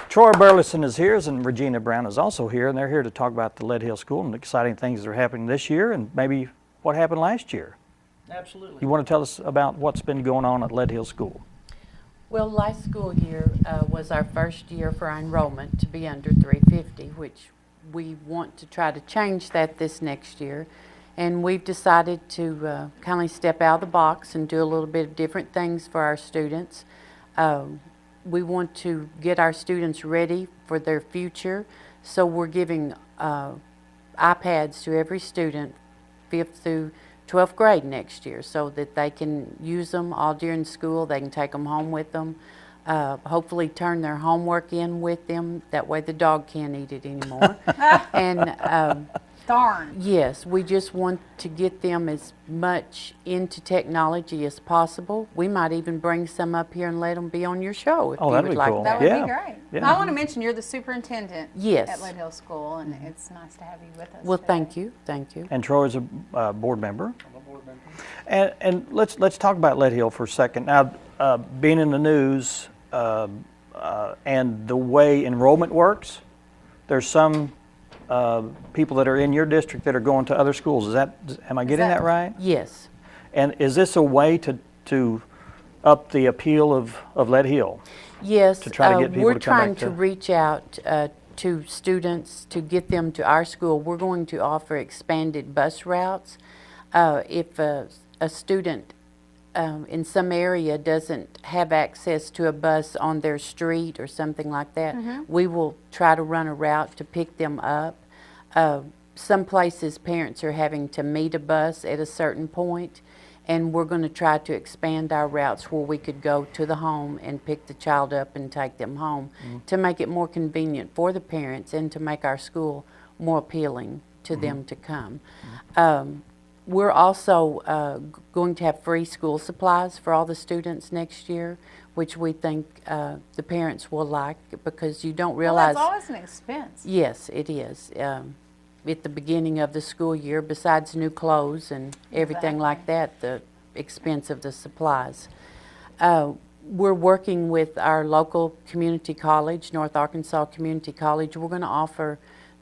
Troy Burleson is here, and Regina Brown is also here, and they're here to talk about the Lead Hill School and the exciting things that are happening this year and maybe what happened last year. Absolutely. You want to tell us about what's been going on at Lead Hill School? Well, last school year was our first year for our enrollment to be under 350, which we want to try to change that this next year. And we've decided to kind of step out of the box and do a little bit of different things for our students. We want to get our students ready for their future, so we're giving iPads to every student 5th through 12th grade next year so that they can use them all during school. They can take them home with them, hopefully turn their homework in with them. That way the dog can't eat it anymore. And darn. Yes, we just want to get them as much into technology as possible. We might even bring some up here and let them be on your show if you would like cool. that. That would Yeah. be great. Yeah. I want to mention you're the superintendent Yes. at Lead Hill School, and it's nice to have you with us. Well, today. thank you, thank you. And Troy's a board member. I'm a board member. And let's talk about Lead Hill for a second. Now, being in the news and the way enrollment works, there's some people that are in your district that are going to other schools. Am I getting that right? Yes. And is this a way to up the appeal of Lead Hill? Yes, To try to get people we're to come trying back to to- reach out to students to get them to our school. We're going to offer expanded bus routes. If a student in some area doesn't have access to a bus on their street or something like that, we will try to run a route to pick them up. Some places parents are having to meet a bus at a certain point, and we're going to try to expand our routes where we could go to the home and pick the child up and take them home to make it more convenient for the parents and to make our school more appealing to them to come. We're also going to have free school supplies for all the students next year, which we think the parents will like, because you don't realize... Well, that's always an expense. Yes, it is. At the beginning of the school year, besides new clothes and everything like that, the expense of the supplies. We're working with our local community college, North Arkansas Community College. We're going to offer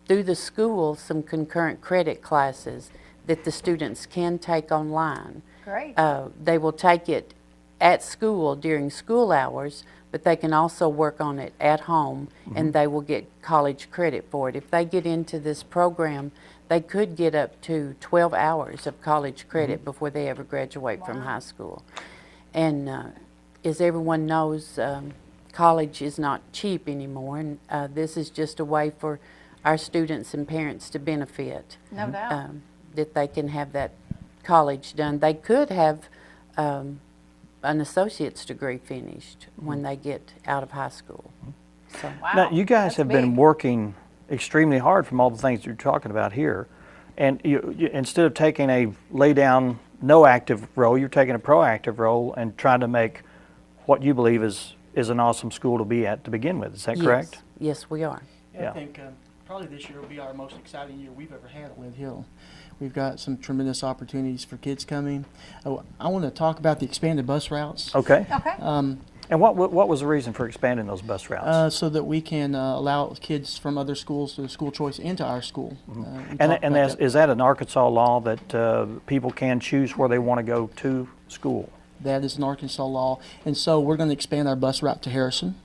through the school some concurrent credit classes that the students can take online. Great. They will take it at school during school hours, but they can also work on it at home, and they will get college credit for it. If they get into this program, they could get up to 12 hours of college credit before they ever graduate from high school. And as everyone knows, college is not cheap anymore, and this is just a way for our students and parents to benefit. No doubt. That they can have that college done. They could have an associate's degree finished when they get out of high school. So, Wow. Now, you guys that's have been big. working extremely hard from all the things you're talking about here. And you, instead of taking a lay down, no active role, you're taking a proactive role and trying to make what you believe is an awesome school to be at to begin with. Is that correct? Yes, we are. Yeah. I think probably this year will be our most exciting year we've ever had at Lead Hill. We've got some tremendous opportunities for kids coming. I want to talk about the expanded bus routes. Okay. Okay. And what was the reason for expanding those bus routes? So that we can allow kids from other schools to school choice into our school. And is that an Arkansas law that people can choose where they want to go to school? That is an Arkansas law. And so we're going to expand our bus route to Harrison.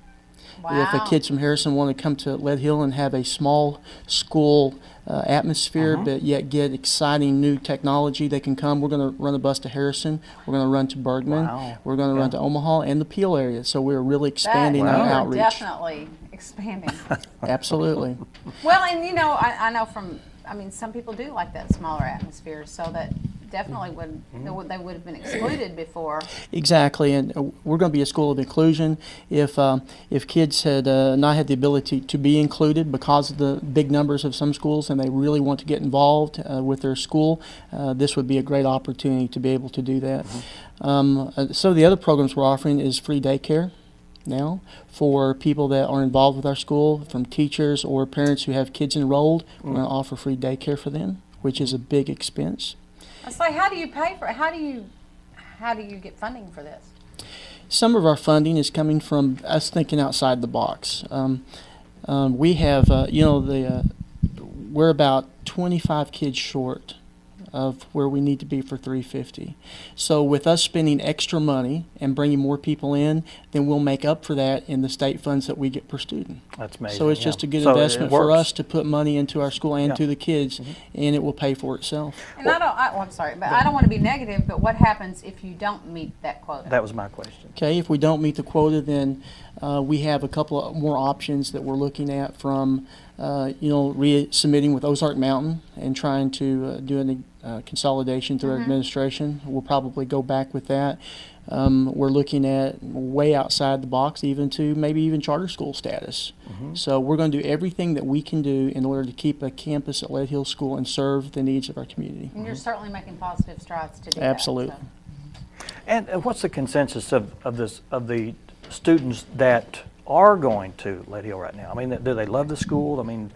Wow. If kids from Harrison want to come to Lead Hill and have a small school atmosphere, but yet get exciting new technology, they can come. We're going to run a bus to Harrison. We're going to run to Bergman. Wow. We're going to run to Omaha and the Peel area. So we're really That expanding you our are outreach. definitely expanding. Absolutely. Well, and you know, I know some people do like that smaller atmosphere, so that definitely they would have been excluded before. Exactly, and we're going to be a school of inclusion. If kids had not had the ability to be included because of the big numbers of some schools, and they really want to get involved with their school, this would be a great opportunity to be able to do that. So the other programs we're offering is free daycare now for people that are involved with our school, from teachers or parents who have kids enrolled. We're going to offer free daycare for them, which is a big expense. So how do you pay for it? How do you get funding for this? Some of our funding is coming from us thinking outside the box. We have, we're about 25 kids short of where we need to be for 350. So with us spending extra money and bringing more people in, then we'll make up for that in the state funds that we get per student. That's amazing. So it's yeah. just a good So investment it for works. us to put money into our school and Yeah. to the kids, and it will pay for itself. And I'm sorry, but I don't want to be negative, but what happens if you don't meet that quota? That was my question. Okay, if we don't meet the quota, then we have a couple of more options that we're looking at, from resubmitting with Ozark Mountain and trying to do a consolidation through our administration. We'll probably go back with that. We're looking at way outside the box, even to maybe even charter school status. So we're going to do everything that we can do in order to keep a campus at Lead Hill School and serve the needs of our community. And you're certainly making positive strides to do Absolutely. that. And what's the consensus of the students that are going to Lead Hill right now? I mean, do they love the school? I mean,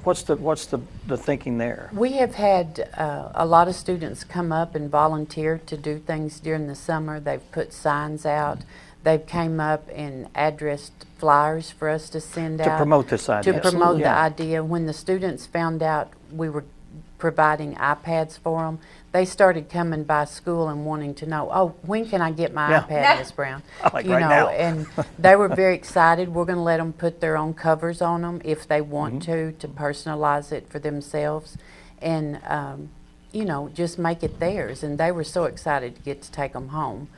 what's the thinking there? We have had a lot of students come up and volunteer to do things during the summer. They've put signs out. They've came up and addressed flyers for us to send out. To promote this idea. To promote Absolutely. the Yeah. idea. When the students found out we were providing iPads for them, they started coming by school and wanting to know, oh, when can I get my Yeah. iPad, Ms. Brown? Like right now. And they were very excited. We're going to let them put their own covers on them if they want to personalize it for themselves, and just make it theirs. And they were so excited to get to take them home.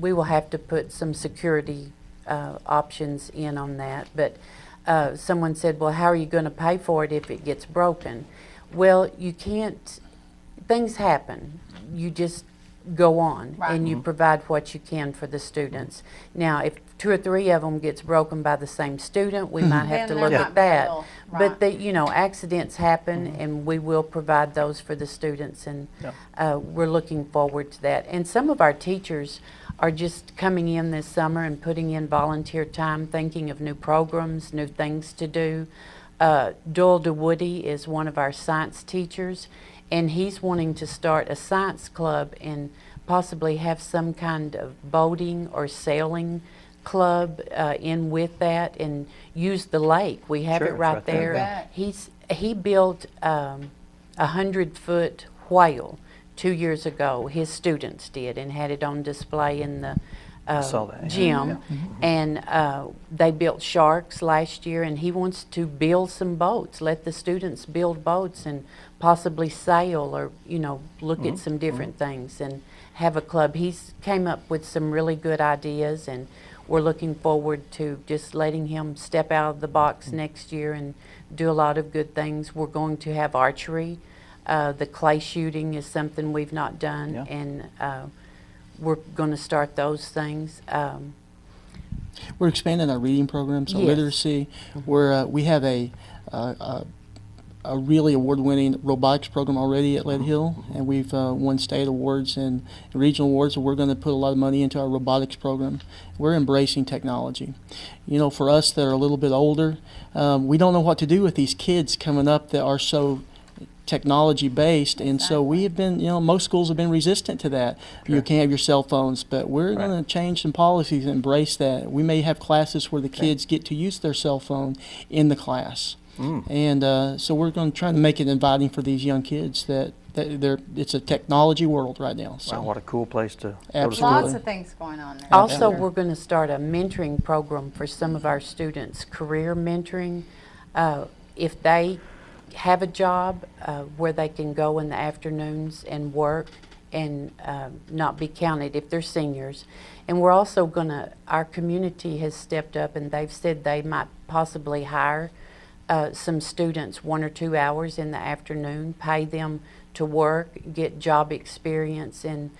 We will have to put some security options in on that, but someone said, well, how are you going to pay for it if it gets broken? Well, you can't. Things happen. You just go on, Right. and you provide what you can for the students. Now, if 2 or 3 of them gets broken by the same student, we might have to Then look there at might be that. a little- But right. accidents happen, and we will provide those for the students, and we're looking forward to that. And some of our teachers are just coming in this summer and putting in volunteer time, thinking of new programs, new things to do. Doyle DeWoody is one of our science teachers, and he's wanting to start a science club and possibly have some kind of boating or sailing club in with that, and use the lake. We have Sure, it it's right right there. there. You bet. He built a 100-foot whale 2 years ago. His students did, and had it on display in the saw that, yeah. gym. And they built sharks last year, and he wants to build some boats. Let the students build boats and possibly sail, or look at some different things and have a club. He's came up with some really good ideas, and we're looking forward to just letting him step out of the box next year and do a lot of good things. We're going to have archery. The clay shooting is something we've not done, Yeah. Mm-hmm. and we're going to start those things. We're expanding our reading program, so Yes. literacy. We have a really award-winning robotics program already at Lead Hill, and we've won state awards and regional awards, and we're going to put a lot of money into our robotics program. We're embracing technology. For us that are a little bit older, we don't know what to do with these kids coming up that are so technology-based, and so we have been, most schools have been resistant to that. You can't have your cell phones, but we're going to change some policies and embrace that. We may have classes where the kids get to use their cell phone in the class. And so we're going to try to make it inviting for these young kids that it's a technology world right now. So Wow, what a cool place to go to Absolutely. school. Lots of things going on there. Also, Yeah. we're going to start a mentoring program for some of our students, career mentoring. If they have a job where they can go in the afternoons and work and not be counted if they're seniors. And we're also going to, our community has stepped up, and they've said they might possibly hire some students 1 or 2 hours in the afternoon, pay them to work, get job experience. And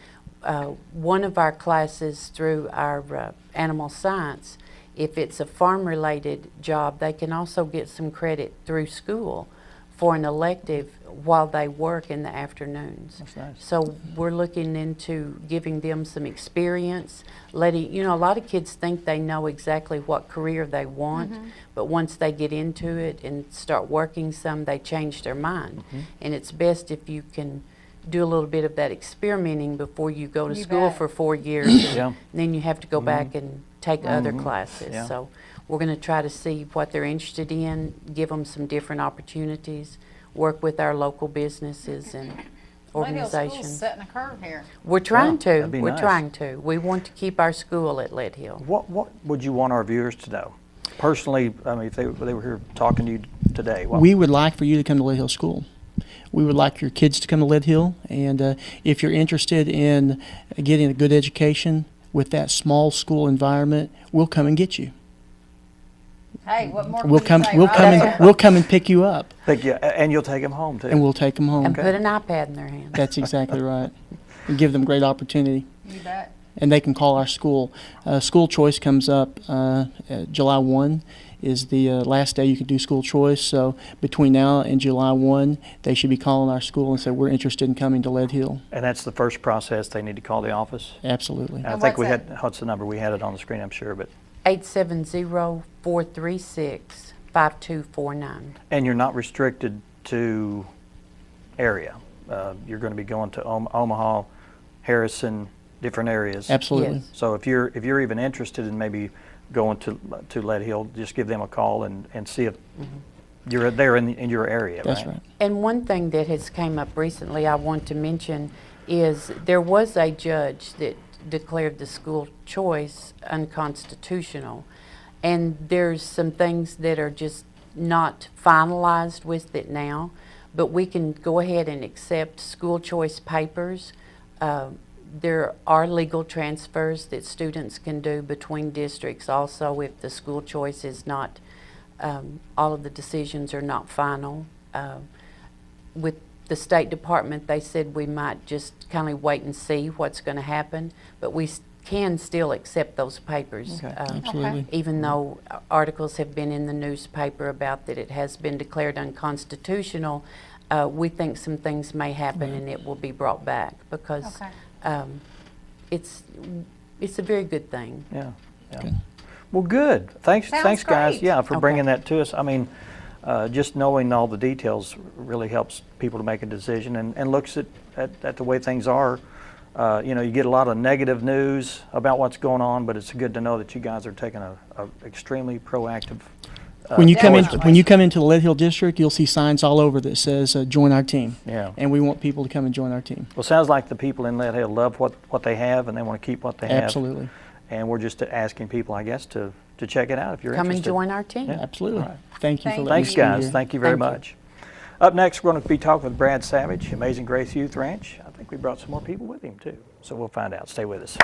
one of our classes through our animal science, if it's a farm-related job, they can also get some credit through school for an elective while they work in the afternoons. That's nice. So we're looking into giving them some experience, letting, a lot of kids think they know exactly what career they want, but once they get into it and start working some, they change their mind. And it's best if you can do a little bit of that experimenting before you go to You school bet. for 4 years. Yeah. And then you have to go back and take other classes. Yeah. So We're going to try to see what they're interested in, give them some different opportunities, work with our local businesses and Lead Hill School's organizations. setting a curve here. We're trying to. that'd be We're nice. trying to. We want to keep our school at Lead Hill. What would you want our viewers to know? Personally, I mean, if they were here talking to you today, We would like for you to come to Lead Hill School. We would like your kids to come to Lead Hill, and if you're interested in getting a good education with that small school environment, we'll come and get you. Hey, what more can We'll you come. say, We'll right? come and we'll come and pick you up, Thank you, and you'll take them home too. and we'll take them home. And put an iPad in their hands. That's exactly right. And give them great opportunity. You bet. And they can call our school. School choice comes up July 1 is the last day you can do school choice. So between now and July 1, they should be calling our school and say, we're interested in coming to Lead Hill. And that's the first process. They need to call the office. Absolutely. I And think we what's had, what's the number? We had it on the screen, I'm sure, but, 870-436-5249. and you're not restricted to area. You're going to be going to Omaha, Harrison, different areas. Absolutely. Yes. So if you're even interested in maybe going to Lead Hill, just give them a call and see if you're there in your area. That's right. And one thing that has came up recently I want to mention is there was a judge that declared the school choice unconstitutional. And there's some things that are just not finalized with it now, but we can go ahead and accept school choice papers. There are legal transfers that students can do between districts also if the school choice is not, all of the decisions are not final. With the State Department, they said we might just kind of wait and see what's going to happen, but we can still accept those papers. Okay. Absolutely. Even though articles have been in the newspaper about that it has been declared unconstitutional, we think some things may happen and it will be brought back because Okay. it's a very good thing. Yeah. Okay. Well, good. Thanks, Sounds guys. great. Yeah, for Okay. bringing that to us. I mean, just knowing all the details really helps people to make a decision and looks at the way things are. You get a lot of negative news about what's going on, but it's good to know that you guys are taking a extremely proactive. When you come in, Definitely. when you come into the Lead Hill District, you'll see signs all over that says "Join our team." Yeah. And we want people to come and join our team. Well, sounds like the people in Lead Hill love what they have, and they want to keep what they have. Absolutely. And we're just asking people, I guess, to check it out if you're Come and interested. join our team. Yeah. Absolutely. All right. Thank you for Thank letting Thanks, us be guys. here. Thank you very Thank you. much. Up next, we're going to be talking with Brad Savage, Amazing Grace Youth Ranch. I think we brought some more people with him, too. So we'll find out. Stay with us.